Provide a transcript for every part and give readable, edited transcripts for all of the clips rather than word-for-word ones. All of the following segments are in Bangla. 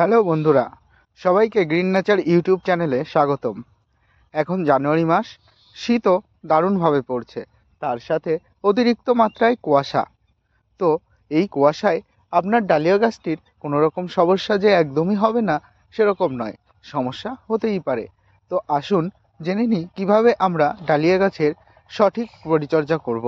হ্যালো বন্ধুরা, সবাইকে গ্রিন নেচার ইউটিউব চ্যানেলে স্বাগতম। এখন জানুয়ারি মাস, শীতও দারুণভাবে পড়ছে, তার সাথে অতিরিক্ত মাত্রায় কুয়াশা। তো এই কুয়াশায় আপনার ডালিয়া গাছটির কোনো রকম সমস্যা যে একদমই হবে না সেরকম নয়, সমস্যা হতেই পারে। তো আসুন জেনে নিই কীভাবে আমরা ডালিয়া গাছের সঠিক পরিচর্যা করব।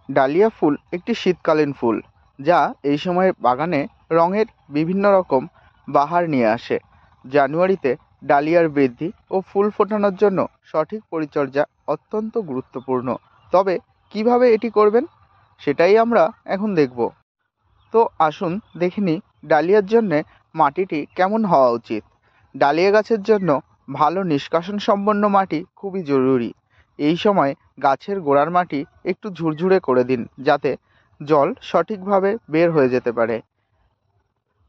ডালিয়া ফুল একটি শীতকালীন ফুল, যা এই সময় বাগানে রঙের বিভিন্ন রকম বাহার নিয়ে আসে। জানুয়ারিতে ডালিয়ার বৃদ্ধি ও ফুল ফোটানোর জন্য সঠিক পরিচর্যা অত্যন্ত গুরুত্বপূর্ণ। তবে কিভাবে এটি করবেন সেটাই আমরা এখন দেখব। তো আসুন দেখে নিই ডালিয়ার জন্যে মাটিটি কেমন হওয়া উচিত। ডালিয়া গাছের জন্য ভালো নিষ্কাশন সম্পন্ন মাটি খুবই জরুরি। এই সময় গাছের গোড়ার মাটি একটু ঝুরঝুরে করে দিন, যাতে জল সঠিকভাবে বের হয়ে যেতে পারে।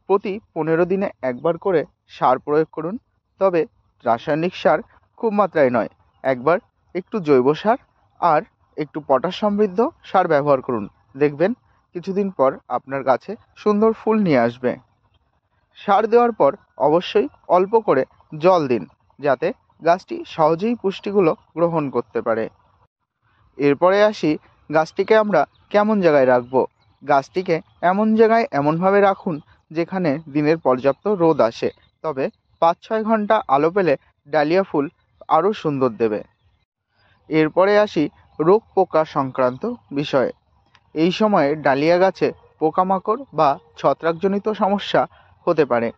প্রতি 15 দিনে একবার করে সার প্রয়োগ করুন, তবে রাসায়নিক সার খুব মাত্রায় নয়। একবার একটু জৈব সার আর একটু পটাশ সমৃদ্ধ সার ব্যবহার করুন, দেখবেন কিছুদিন পর আপনার গাছে সুন্দর ফুল নিয়ে আসবে। সার দেওয়ার পর অবশ্যই অল্প করে জল দিন, যাতে গাছটি সহজেই পুষ্টিগুলো গ্রহণ করতে পারে। এরপরে আসি গাছটিকে আমরা কেমন জায়গায় রাখবো। গাছটিকে এমন জায়গায় এমনভাবে রাখুন যেখানে দিনের পর্যাপ্ত রোদ আসে, তবে 5-6 ঘন্টা আলো পেলে ডালিয়া ফুল আরও সুন্দর দেবে। এরপরে আসি রোগ পোকা সংক্রান্ত বিষয়ে। এই সময়ে ডালিয়া গাছে পোকামাকড় বা ছত্রাকজনিত সমস্যা হতে পারে।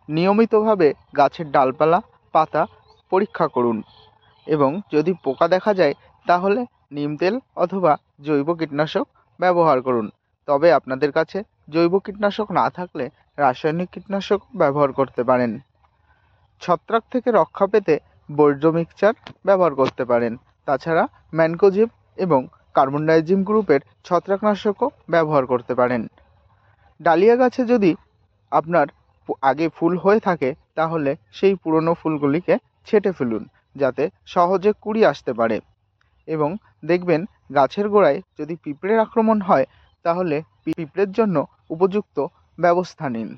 নিয়মিতভাবে গাছের ডালপালা, পাতা পরীক্ষা করুন এবং যদি পোকা দেখা যায় তাহলে নিম তেল অথবা জৈব কীটনাশক ব্যবহার করুন। তবে আপনাদের কাছে জৈব কীটনাশক না থাকলে রাসায়নিক কীটনাশক ব্যবহার করতে পারেন। ছত্রাক থেকে রক্ষা পেতে বর্জ্য মিক্সচার ব্যবহার করতে পারেন। তাছাড়া ম্যানকোজিব এবং কার্বন ডাইজিম গ্রুপের ছত্রাকনাশকও ব্যবহার করতে পারেন। ডালিয়া গাছে যদি আপনার আগে ফুল হয়ে থাকে তাহলে সেই পুরনো ফুলগুলিকে ছেঁটে ফেলুন, যাতে সহজে কুঁড়ি আসতে পারে। এবং দেখবেন গাছের গোড়ায় যদি পিঁপড়ের আক্রমণ হয় তাহলে পিঁপড়ের জন্য উপযুক্ত ব্যবস্থা নিন।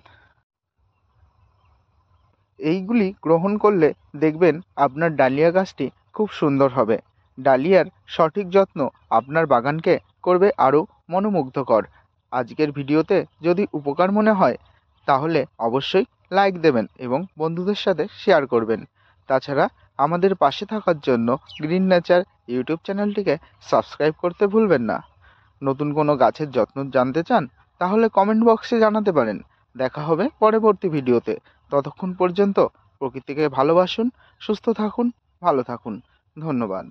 এইগুলি গ্রহণ করলে দেখবেন আপনার ডালিয়া গাছটি খুব সুন্দর হবে। ডালিয়ার সঠিক যত্ন আপনার বাগানকে করবে আরও মনোমুগ্ধকর। আজকের ভিডিওতে যদি উপকার মনে হয় তাহলে অবশ্যই লাইক দেবেন এবং বন্ধুদের সাথে শেয়ার করবেন। তাছাড়া আমাদের পাশে থাকার জন্য গ্রিন নেচার ইউটিউব চ্যানেলটিকে সাবস্ক্রাইব করতে ভুলবেন না। নতুন কোনো গাছের যত্ন জানতে চান তাহলে কমেন্ট বক্সে জানাতে পারেন। দেখা হবে পরবর্তী ভিডিওতে। ততক্ষণ পর্যন্ত প্রকৃতিকে ভালোবাসুন, সুস্থ থাকুন, ভালো থাকুন। ধন্যবাদ।